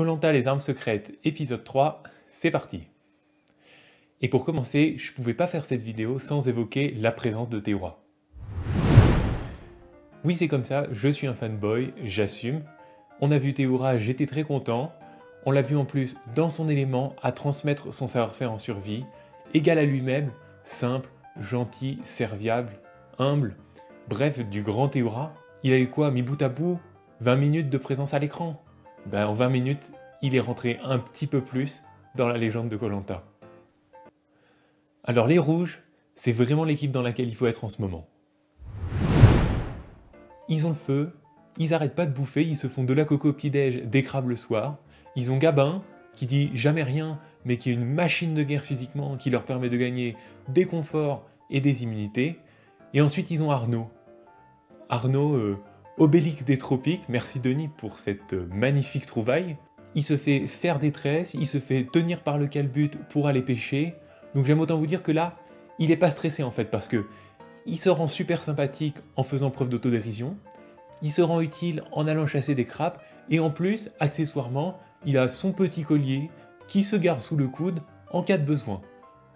Koh-Lanta les armes secrètes, épisode 3, c'est parti. Et pour commencer, je pouvais pas faire cette vidéo sans évoquer la présence de Théoura. Oui, c'est comme ça, je suis un fanboy, j'assume. On a vu Théoura, j'étais très content. On l'a vu en plus dans son élément, à transmettre son savoir-faire en survie, égal à lui-même, simple, gentil, serviable, humble. Bref, du grand Théoura. Il a eu quoi, mis bout à bout 20 minutes de présence à l'écran. En 20 minutes, il est rentré un petit peu plus dans la légende de Koh-Lanta. Alors les rouges, c'est vraiment l'équipe dans laquelle il faut être en ce moment. Ils ont le feu, ils arrêtent pas de bouffer, ils se font de la coco au petit-déj, des crabes le soir. Ils ont Gabin, qui dit jamais rien, mais qui est une machine de guerre physiquement, qui leur permet de gagner des conforts et des immunités. Et ensuite ils ont Arnaud. Arnaud, Obélix des tropiques, merci Denis pour cette magnifique trouvaille. Il se fait faire des tresses, il se fait tenir par le calbut pour aller pêcher. Donc j'aime autant vous dire que là, il est pas stressé en fait, parce que il se rend super sympathique en faisant preuve d'autodérision, il se rend utile en allant chasser des crapes, et en plus, accessoirement, il a son petit collier qui se garde sous le coude en cas de besoin.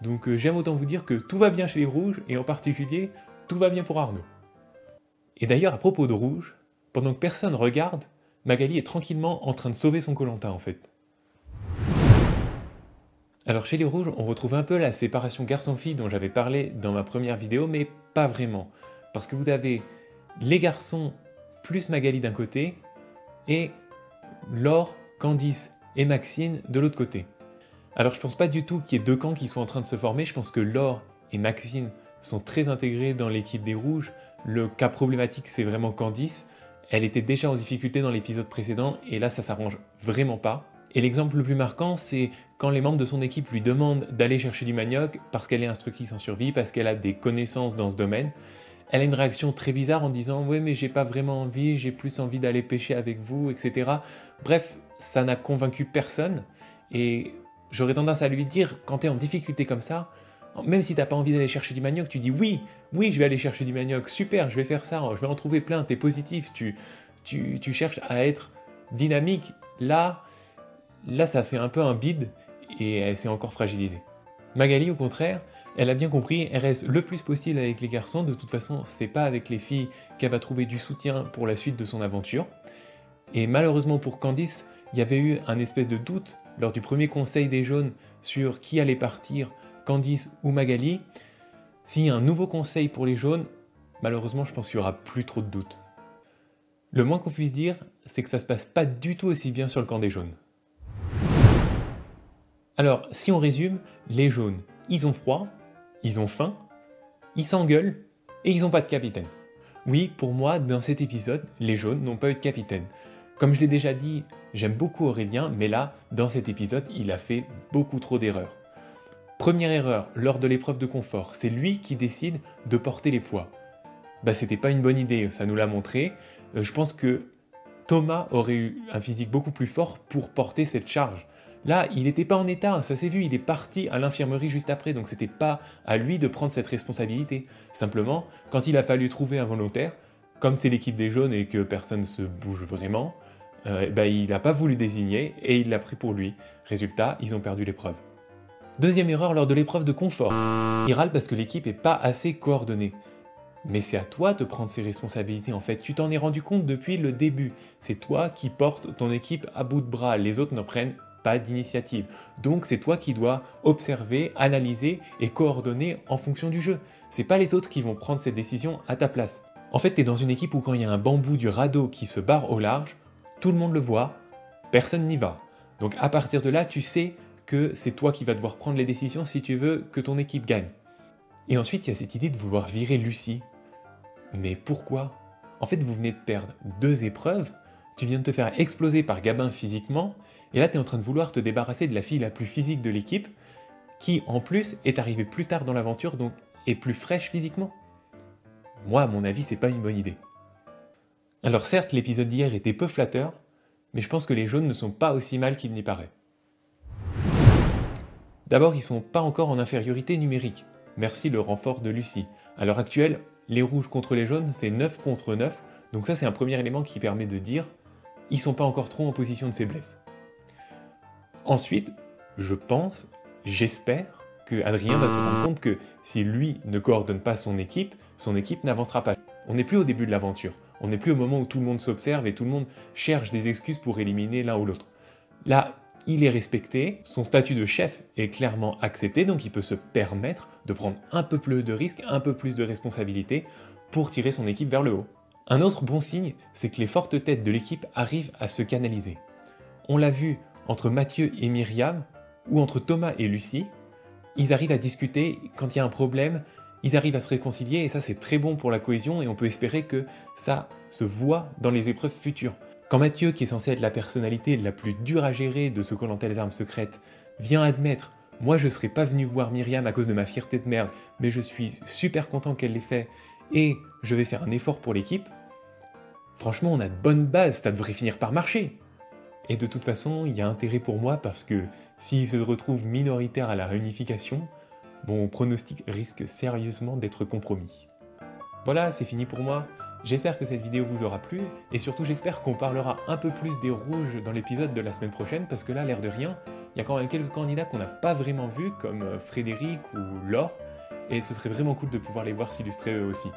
Donc j'aime autant vous dire que tout va bien chez les rouges, et en particulier, tout va bien pour Arnaud. Et d'ailleurs, à propos de rouge, pendant que personne regarde, Magali est tranquillement en train de sauver son Koh-Lanta en fait. Alors chez les rouges, on retrouve un peu la séparation garçon-fille dont j'avais parlé dans ma première vidéo, mais pas vraiment. Parce que vous avez les garçons plus Magali d'un côté, et Laure, Candice et Maxine de l'autre côté. Alors je pense pas du tout qu'il y ait deux camps qui soient en train de se former, je pense que Laure et Maxine sont très intégrés dans l'équipe des rouges. Le cas problématique c'est vraiment Candice, elle était déjà en difficulté dans l'épisode précédent, et là ça s'arrange vraiment pas. Et l'exemple le plus marquant, c'est quand les membres de son équipe lui demandent d'aller chercher du manioc parce qu'elle est instructrice en survie, parce qu'elle a des connaissances dans ce domaine. Elle a une réaction très bizarre en disant « Ouais, mais j'ai pas vraiment envie, j'ai plus envie d'aller pêcher avec vous, etc. » Bref, ça n'a convaincu personne, et j'aurais tendance à lui dire, quand t'es en difficulté comme ça, même si t'as pas envie d'aller chercher du manioc, tu dis « Oui, je vais aller chercher du manioc, super, je vais faire ça, je vais en trouver plein, t'es positif, tu cherches à être dynamique. » Là, ça fait un peu un bide, et elle s'est encore fragilisée. Magali, au contraire, elle a bien compris, elle reste le plus possible avec les garçons, de toute façon, c'est pas avec les filles qu'elle va trouver du soutien pour la suite de son aventure. Et malheureusement pour Candice, il y avait eu un espèce de doute lors du premier conseil des jaunes sur qui allait partir, Candice ou Magali. S'il y a un nouveau conseil pour les jaunes, malheureusement, je pense qu'il y aura plus trop de doutes. Le moins qu'on puisse dire, c'est que ça se passe pas du tout aussi bien sur le camp des jaunes. Alors, si on résume, les jaunes, ils ont froid, ils ont faim, ils s'engueulent, et ils n'ont pas de capitaine. Oui, pour moi, dans cet épisode, les jaunes n'ont pas eu de capitaine. Comme je l'ai déjà dit, j'aime beaucoup Aurélien, mais là, dans cet épisode, il a fait beaucoup trop d'erreurs. Première erreur, lors de l'épreuve de confort, c'est lui qui décide de porter les poids. C'était pas une bonne idée, ça nous l'a montré. Je pense que Thomas aurait eu un physique beaucoup plus fort pour porter cette charge. Là, il n'était pas en état, ça s'est vu, il est parti à l'infirmerie juste après, donc c'était pas à lui de prendre cette responsabilité. Simplement, quand il a fallu trouver un volontaire, comme c'est l'équipe des jaunes et que personne ne se bouge vraiment, il n'a pas voulu désigner et il l'a pris pour lui. Résultat, ils ont perdu l'épreuve. Deuxième erreur lors de l'épreuve de confort. Il râle parce que l'équipe n'est pas assez coordonnée. Mais c'est à toi de prendre ces responsabilités en fait, tu t'en es rendu compte depuis le début. C'est toi qui portes ton équipe à bout de bras, les autres ne prennent pas d'initiative. Donc c'est toi qui dois observer, analyser et coordonner en fonction du jeu. C'est pas les autres qui vont prendre cette décision à ta place. En fait, t'es dans une équipe où quand il y a un bambou du radeau qui se barre au large, tout le monde le voit, personne n'y va. Donc à partir de là, tu sais que c'est toi qui vas devoir prendre les décisions si tu veux que ton équipe gagne. Et ensuite, il y a cette idée de vouloir virer Lucie. Mais pourquoi? En fait, vous venez de perdre 2 épreuves, tu viens de te faire exploser par Gabin physiquement, et là, tu es en train de vouloir te débarrasser de la fille la plus physique de l'équipe, qui, en plus, est arrivée plus tard dans l'aventure, donc est plus fraîche physiquement. Moi, à mon avis, c'est pas une bonne idée. Alors certes, l'épisode d'hier était peu flatteur, mais je pense que les jaunes ne sont pas aussi mal qu'il n'y paraît. D'abord, ils sont pas encore en infériorité numérique. Merci le renfort de Lucie. À l'heure actuelle, les rouges contre les jaunes, c'est 9 contre 9, donc ça c'est un premier élément qui permet de dire ils sont pas encore trop en position de faiblesse. Ensuite, j'espère que Adrien va se rendre compte que si lui ne coordonne pas son équipe n'avancera pas. On n'est plus au début de l'aventure, on n'est plus au moment où tout le monde s'observe et tout le monde cherche des excuses pour éliminer l'un ou l'autre. Là, il est respecté, son statut de chef est clairement accepté, donc il peut se permettre de prendre un peu plus de risques, un peu plus de responsabilités pour tirer son équipe vers le haut. Un autre bon signe, c'est que les fortes têtes de l'équipe arrivent à se canaliser. On l'a vu entre Mathieu et Myriam, ou entre Thomas et Lucie, ils arrivent à discuter, quand il y a un problème, ils arrivent à se réconcilier, et ça c'est très bon pour la cohésion, et on peut espérer que ça se voit dans les épreuves futures. Quand Mathieu, qui est censé être la personnalité la plus dure à gérer de ce Koh-Lanta les armes secrètes, vient admettre « Moi je serais pas venu voir Myriam à cause de ma fierté de merde, mais je suis super content qu'elle l'ait fait, et je vais faire un effort pour l'équipe », franchement on a de bonnes bases, ça devrait finir par marcher. Et de toute façon, il y a intérêt pour moi parce que s'il se retrouve minoritaire à la réunification, mon pronostic risque sérieusement d'être compromis. Voilà, c'est fini pour moi. J'espère que cette vidéo vous aura plu, et surtout j'espère qu'on parlera un peu plus des rouges dans l'épisode de la semaine prochaine, parce que là, l'air de rien, il y a quand même quelques candidats qu'on n'a pas vraiment vus, comme Frédéric ou Laure, et ce serait vraiment cool de pouvoir les voir s'illustrer eux aussi.